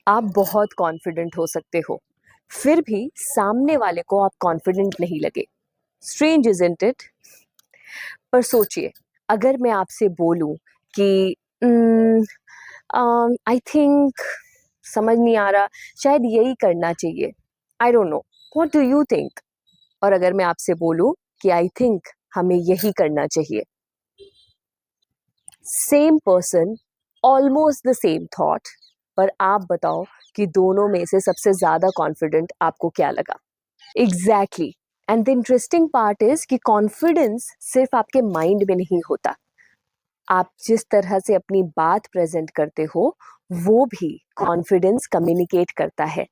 आप बहुत कॉन्फिडेंट हो सकते हो, फिर भी सामने वाले को आप कॉन्फिडेंट नहीं लगे। Strange isn't it? पर सोचिए, अगर मैं आपसे बोलूं कि आई थिंक समझ नहीं आ रहा, शायद यही करना चाहिए, आई don't no, what do you think? और अगर मैं आपसे बोलूं कि आई थिंक हमें यही करना चाहिए, same person, almost the same thought, पर आप बताओ कि दोनों में से सबसे ज्यादा कॉन्फिडेंट आपको क्या लगा? Exactly. And the interesting part is कि कॉन्फिडेंस सिर्फ आपके माइंड में नहीं होता, आप जिस तरह से अपनी बात प्रेजेंट करते हो वो भी कॉन्फिडेंस कम्युनिकेट करता है।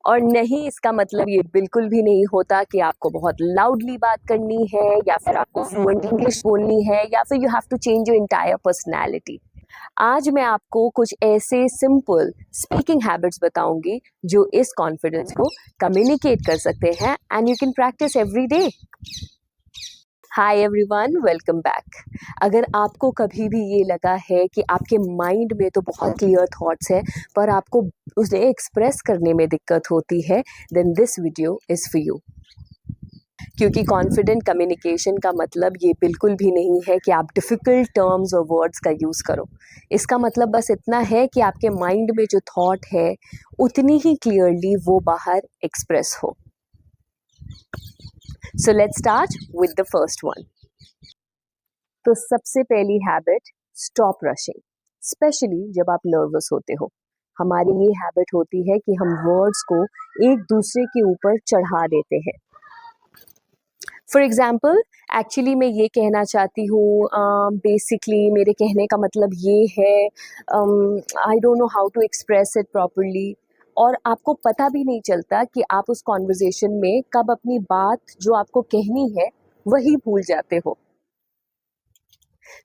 और नहीं, इसका मतलब ये बिल्कुल भी नहीं होता कि आपको बहुत लाउडली बात करनी है या फिर आपको फ्लुएंट इंग्लिश बोलनी है या फिर you have to change your entire personality. आज मैं आपको कुछ ऐसे सिंपल स्पीकिंग हैबिट्स बताऊंगी जो इस कॉन्फिडेंस को कम्युनिकेट कर सकते हैं and you can practice every day. Hi everyone, welcome back. अगर आपको कभी भी ये लगा है कि आपके माइंड में तो बहुत क्लियर थॉट्स हैं पर आपको उसे एक्सप्रेस करने में दिक्कत होती है, then this video is for you. क्योंकि कॉन्फिडेंट कम्युनिकेशन का मतलब ये बिल्कुल भी नहीं है कि आप डिफ़िकल्ट टर्म्स और वर्ड्स का यूज़ करो। इसका मतलब बस इतना है कि आपके माइंड में जो थॉट है उतनी ही क्लियरली वो बाहर एक्सप्रेस हो। So let's start with the first one. तो सबसे पहली हैबिट, स्टॉप रशिंग, स्पेशली जब आप नर्वस होते हो। हमारी ये हैबिट होती है कि हम वर्ड्स को एक दूसरे के ऊपर चढ़ा देते हैं। फॉर एग्जाम्पल, एक्चुअली मैं ये कहना चाहती हूँ, बेसिकली मेरे कहने का मतलब ये है, I don't know how to express it properly, और आपको पता भी नहीं चलता कि आप उस कॉन्वर्जेशन में कब अपनी बात जो आपको कहनी है वही भूल जाते हो।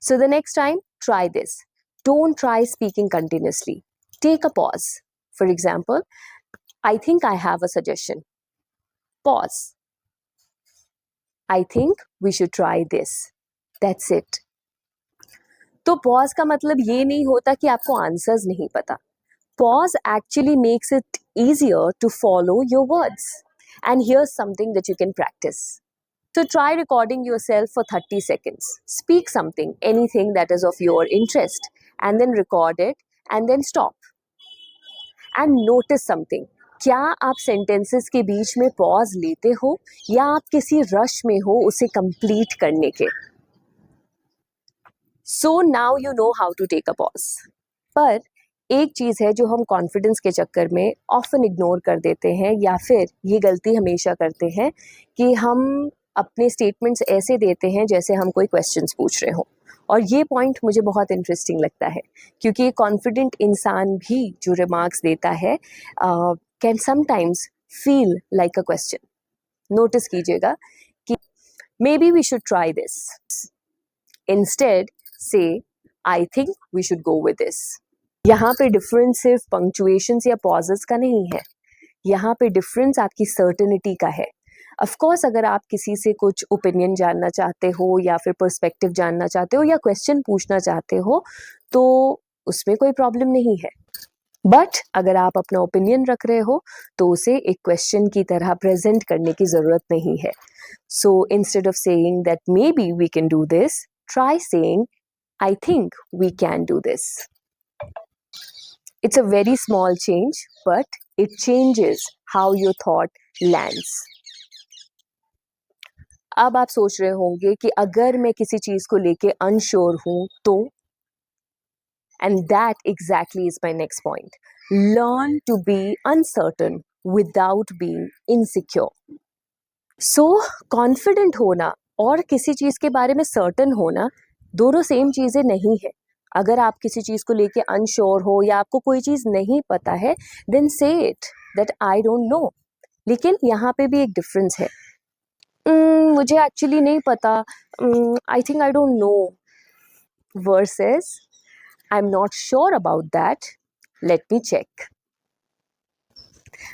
So the next time, try this. Don't try speaking continuously. Take a pause. For example, I think I have a suggestion. Pause. I think we should try this. That's it. तो pause का मतलब ये नहीं होता कि आपको answers नहीं पता. Pause actually makes it easier to follow your words. And here's something that you can practice. So try recording yourself for 30 seconds. Speak something, anything that is of your interest, and then record it and then stop. And notice something. क्या आप sentences के बीच में pause लेते हो या आप किसी rush में हो उसे कंप्लीट करने के? So now you know how to take a pause. पर एक चीज़ है जो हम कॉन्फिडेंस के चक्कर में ऑफन इग्नोर कर देते हैं, या फिर ये गलती हमेशा करते हैं कि हम अपने स्टेटमेंट्स ऐसे देते हैं जैसे हम कोई क्वेश्चंस पूछ रहे हो। और ये पॉइंट मुझे बहुत इंटरेस्टिंग लगता है क्योंकि एक कॉन्फिडेंट इंसान भी जो रिमार्क्स देता है can sometimes feel like a question. Notice कीजिएगा कि maybe we should try this, instead से I think we should go with this. यहाँ पे डिफरेंस सिर्फ पंक्चुएशन या पॉजेस का नहीं है, यहाँ पे डिफरेंस आपकी सर्टेनिटी का है। ऑफ कोर्स, अगर आप किसी से कुछ ओपिनियन जानना चाहते हो या फिर पर्सपेक्टिव जानना चाहते हो या क्वेश्चन पूछना चाहते हो तो उसमें कोई प्रॉब्लम नहीं है, बट अगर आप अपना ओपिनियन रख रहे हो तो उसे एक क्वेश्चन की तरह प्रेजेंट करने की ज़रूरत नहीं है। So instead of saying that maybe we can do this, try saying I think we can do this. It's a very small change, but it changes how your thought lands. अब आप सोच रहे होंगे कि अगर मैं किसी चीज को लेके अनश्योर हूं तो, and that exactly is my next point. Learn to be uncertain without being insecure. So, confident होना और किसी चीज के बारे में सर्टन होना दोनों सेम चीजें नहीं है। अगर आप किसी चीज को लेके अनश्योर हो या आपको कोई चीज नहीं पता है, देन से it that I don't no. लेकिन यहाँ पे भी एक डिफरेंस है। मुझे एक्चुअली नहीं पता, I think I don't know, versus I am not sure about that, let me check.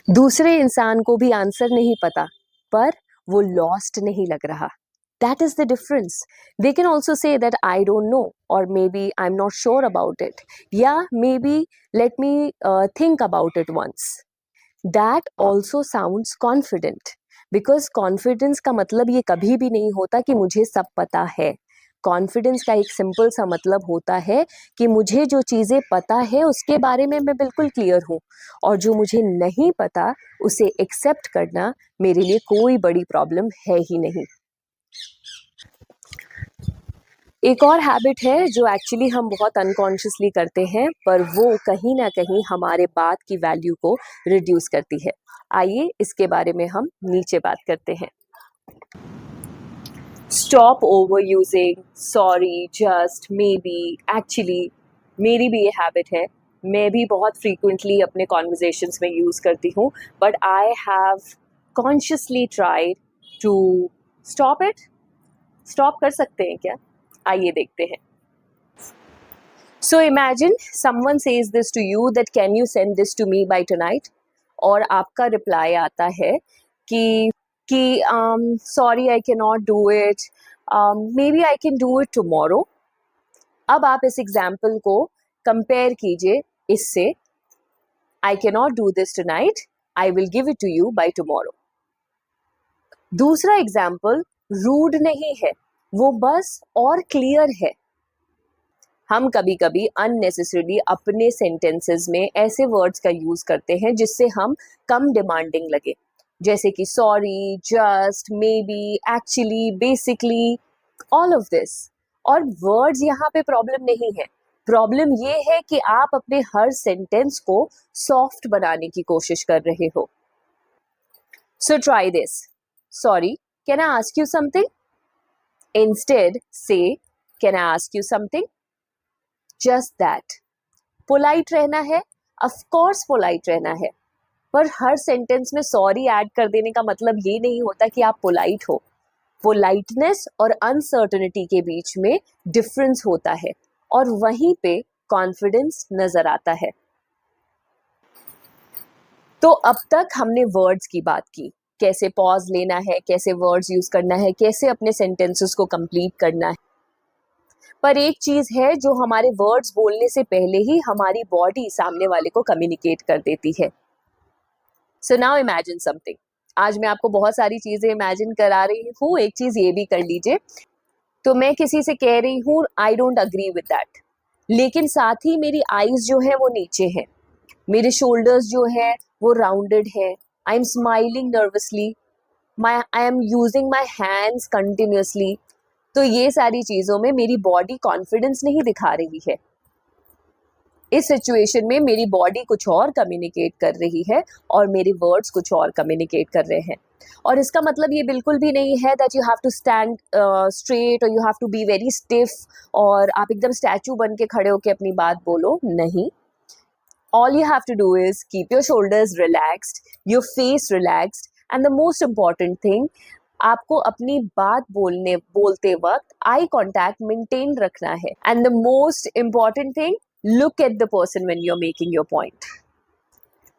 दूसरे इंसान को भी आंसर नहीं पता पर वो लॉस्ट नहीं लग रहा। That is the difference. They can also say that I don't know, or maybe I'm not sure about it. Yeah, maybe let me think about it once. That also sounds confident, because confidence का मतलब ये कभी भी नहीं होता कि मुझे सब पता है. कॉन्फिडेंस का एक सिंपल सा मतलब होता है कि मुझे जो चीज़ें पता है उसके बारे में मैं बिल्कुल क्लियर हूँ, और जो मुझे नहीं पता उसे एक्सेप्ट करना मेरे लिए कोई बड़ी प्रॉब्लम है ही नहीं. एक और हैबिट है जो एक्चुअली हम बहुत अनकॉन्शियसली करते हैं, पर वो कहीं ना कहीं हमारे बात की वैल्यू को रिड्यूस करती है. आइए इसके बारे में हम नीचे बात करते हैं. Stop over using sorry, just, may be, actually. मेरी भी ये हैबिट है. मैं भी बहुत फ्रीक्वेंटली अपने कॉन्वर्जेशंस में यूज़ करती हूँ, but I have consciously tried to stop it. Stop कर सकते हैं क्या? आइए देखते हैं. So imagine someone says this to you that can you send this to me by tonight, और आपका रिप्लाई आता है कि sorry I cannot do it, maybe I can do it tomorrow. अब आप इस एग्जाम्पल को कंपेयर कीजिए इससे, I cannot do this tonight, I will give it to you by tomorrow. दूसरा एग्जाम्पल रूड नहीं है, वो बस और क्लियर है. हम कभी कभी अननेसेसरीली अपने सेंटेंसेस में ऐसे वर्ड्स का यूज करते हैं जिससे हम कम डिमांडिंग लगे, जैसे कि sorry, just, may be, actually, basically, all of this. और वर्ड्स यहाँ पे प्रॉब्लम नहीं है. प्रॉब्लम ये है कि आप अपने हर सेंटेंस को सॉफ्ट बनाने की कोशिश कर रहे हो. So try this. Sorry, can I ask you something? Instead से can I ask you something. Just that. Polite रहना है, ऑफ कोर्स पोलाइट रहना है, पर हर सेंटेंस में सॉरी ऐड कर देने का मतलब ये नहीं होता कि आप पोलाइट हो. पोलाइटनेस और अनसर्टेनिटी के बीच में डिफरेंस होता है, और वहीं पे कॉन्फिडेंस नजर आता है. तो अब तक हमने वर्ड्स की बात की, कैसे पॉज लेना है, कैसे वर्ड्स यूज करना है, कैसे अपने सेंटेंसेस को कंप्लीट करना है. पर एक चीज है जो हमारे वर्ड्स बोलने से पहले ही हमारी बॉडी सामने वाले को कम्युनिकेट कर देती है. So now imagine something. आज मैं आपको बहुत सारी चीजें इमेजिन करा रही हूँ, एक चीज ये भी कर लीजिए. तो मैं किसी से कह रही हूँ I don't agree with that, लेकिन साथ ही मेरी आईज जो है वो नीचे है, मेरे शोल्डर्स जो है वो राउंडेड है, I am smiling nervously, I am using my hands continuously. तो ये सारी चीजों में मेरी बॉडी कॉन्फिडेंस नहीं दिखा रही है. इस सिचुएशन में मेरी बॉडी कुछ और कम्युनिकेट कर रही है और मेरे वर्ड्स कुछ और कम्युनिकेट कर रहे हैं. और इसका मतलब ये बिल्कुल भी नहीं है that you have to stand straight और you have to be very stiff और आप एकदम स्टैचू बन के खड़े होकर अपनी बात बोलो. नहीं. All you have to do is keep your shoulders relaxed, your face relaxed, and the most important thing, आपको अपनी बात बोलते वक्त आई कॉन्टैक्ट मेंटेन रखना है. And the most important thing, look at the person when you are making your point,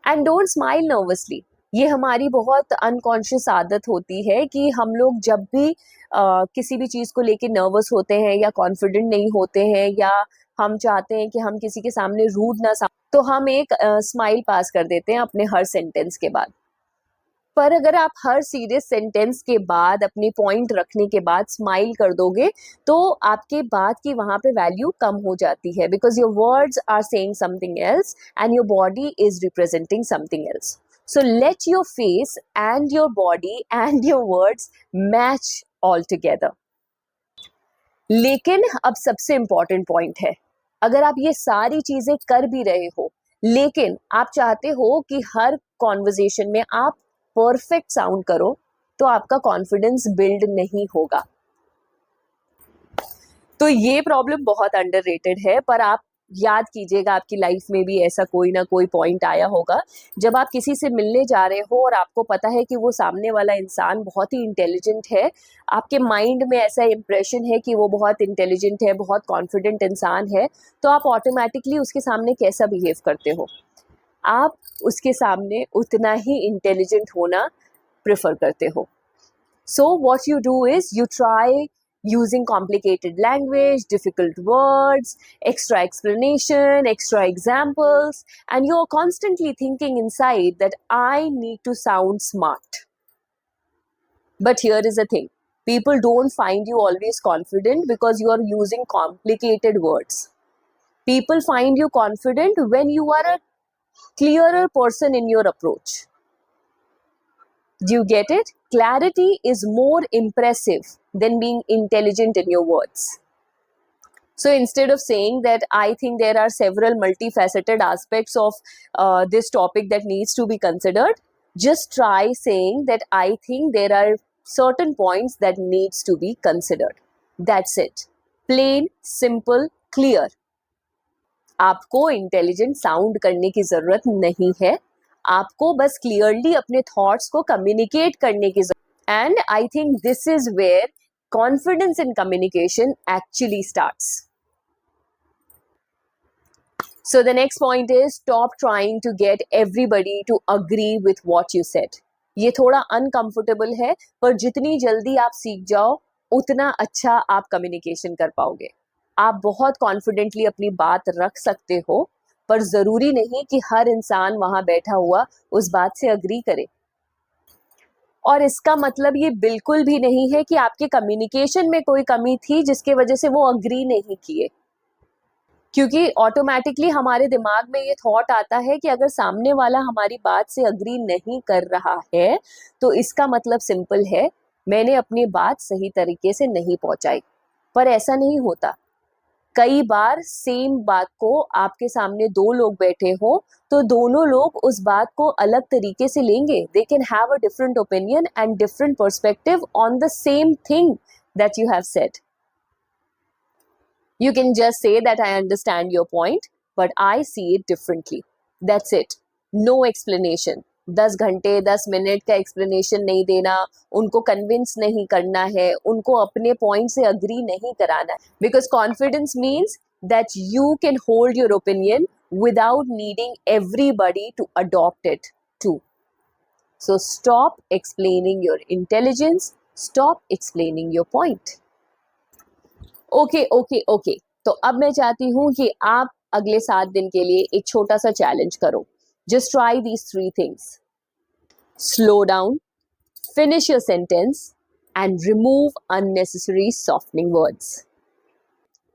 and don't smile nervously. ये हमारी बहुत अनकॉन्शियस आदत होती है कि हम लोग जब भी किसी भी चीज़ को लेके नर्वस होते हैं या कॉन्फिडेंट नहीं होते हैं या हम चाहते हैं कि हम किसी के सामने रूड ना तो हम एक स्माइल पास कर देते हैं अपने हर सेंटेंस के बाद. पर अगर आप हर सीरियस सेंटेंस के बाद अपनी पॉइंट रखने के बाद स्माइल कर दोगे तो आपके बात की वहाँ पे वैल्यू कम हो जाती है, because your words are saying something else and your body is representing something else. So let your face and your body and your words match all together. लेकिन अब सबसे इम्पॉर्टेंट पॉइंट है, अगर आप ये सारी चीजें कर भी रहे हो लेकिन आप चाहते हो कि हर कॉन्वर्जेशन में आप परफेक्ट साउंड करो, तो आपका कॉन्फिडेंस बिल्ड नहीं होगा. तो ये प्रॉब्लम बहुत अंडररेटेड है, पर आप याद कीजिएगा आपकी लाइफ में भी ऐसा कोई ना कोई पॉइंट आया होगा जब आप किसी से मिलने जा रहे हो और आपको पता है कि वो सामने वाला इंसान बहुत ही इंटेलिजेंट है. आपके माइंड में ऐसा इंप्रेशन है कि वो बहुत इंटेलिजेंट है, बहुत कॉन्फिडेंट इंसान है, तो आप ऑटोमेटिकली उसके सामने कैसा बिहेव करते हो? आप उसके सामने उतना ही इंटेलिजेंट होना प्रेफर करते हो. So what you do is you try using complicated language, difficult words, extra explanation, extra examples, and you're constantly thinking inside that I need to sound smart. But here is the thing. People don't find you always confident because you are using complicated words. People find you confident when you are a clearer person in your approach. Do you get it? Clarity is more impressive than being intelligent in your words. So instead of saying that I think there are several multifaceted aspects of this topic that needs to be considered, just try saying that I think there are certain points that needs to be considered. That's it. Plain, simple, clear. आपको intelligent sound करने की जरूरत नहीं है, आपको बस clearly अपने thoughts को कम्युनिकेट करने की जरूरत. And I think this is where confidence in communication actually starts. So the next point is stop trying to get everybody to agree with what you said. ये थोड़ा uncomfortable है, पर जितनी जल्दी आप सीख जाओ उतना अच्छा आप कम्युनिकेशन कर पाओगे. आप बहुत कॉन्फिडेंटली अपनी बात रख सकते हो, पर जरूरी नहीं कि हर इंसान वहां बैठा हुआ उस बात से अग्री करे. और इसका मतलब ये बिल्कुल भी नहीं है कि आपके कम्युनिकेशन में कोई कमी थी जिसके वजह से वो अग्री नहीं किए. क्योंकि ऑटोमेटिकली हमारे दिमाग में ये थॉट आता है कि अगर सामने वाला हमारी बात से अग्री नहीं कर रहा है तो इसका मतलब सिंपल है, मैंने अपनी बात सही तरीके से नहीं पहुंचाई. पर ऐसा नहीं होता. कई बार सेम बात को आपके सामने दो लोग बैठे हो तो दोनों लोग उस बात को अलग तरीके से लेंगे. They can have a different opinion and different perspective on the same thing that you have said. You can just say that I understand your point, but I see it differently. That's it. No explanation. 10 घंटे 10 minute का explanation नहीं देना, उनको convince नहीं करना है, उनको अपने point से agree नहीं कराना है. Because confidence means that you can hold your opinion without needing everybody to adopt it too. So stop explaining your intelligence, stop explaining your point. Okay. तो अब मैं चाहती हूँ कि आप अगले 7 दिन के लिए एक छोटा सा चैलेंज करो. Just try these 3 things. Slow down, finish your sentence and remove unnecessary softening words.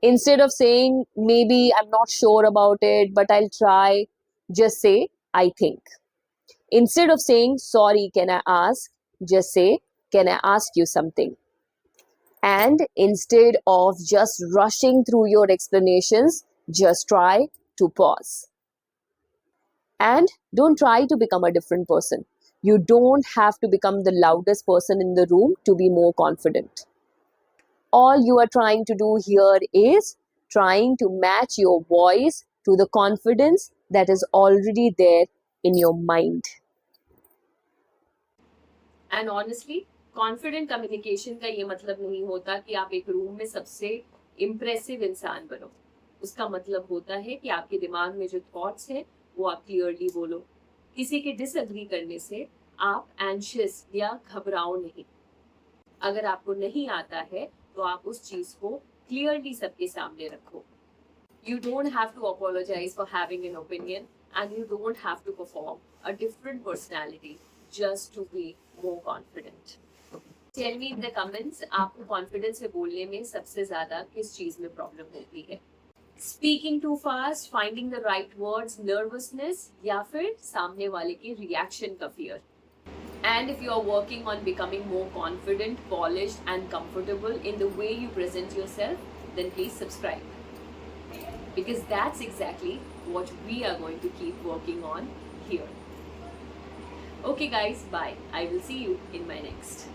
Instead of saying maybe I'm not sure about it but I'll try, just say I think. Instead of saying sorry, can I ask, just say can I ask you something. And instead of just rushing through your explanations, just try to pause. And don't try to become a different person. You don't have to become the loudest person in the room to be more confident. All you are trying to do here is trying to match your voice to the confidence that is already there in your mind. And honestly, confident communication का ये मतलब नहीं होता कि आप एक room में सबसे इम्प्रेसिव इंसान बनो. उसका मतलब होता है कि आपके दिमाग में जो थॉट्स हैं वो आप क्लियरली बोलो. किसी के डिसएग्री करने से आप एंशियस या घबराओ नहीं. अगर आपको नहीं आता है तो आप उस चीज को क्लियरली सबके सामने रखो. You don't have to apologise for having an opinion and you don't have to perform a different personality just to be more confident. Tell me in the comments, आपको कॉन्फिडेंस से बोलने में सबसे ज्यादा किस चीज में प्रॉब्लम होती है? Speaking too fast, finding the right words, nervousness, या फिर सामने वाले के रिएक्शन का fear? And if you are working on becoming more confident, polished and comfortable in the way you present yourself, then please subscribe. Because that's exactly what we are going to keep working on here. Okay guys, bye. I will see you in my next.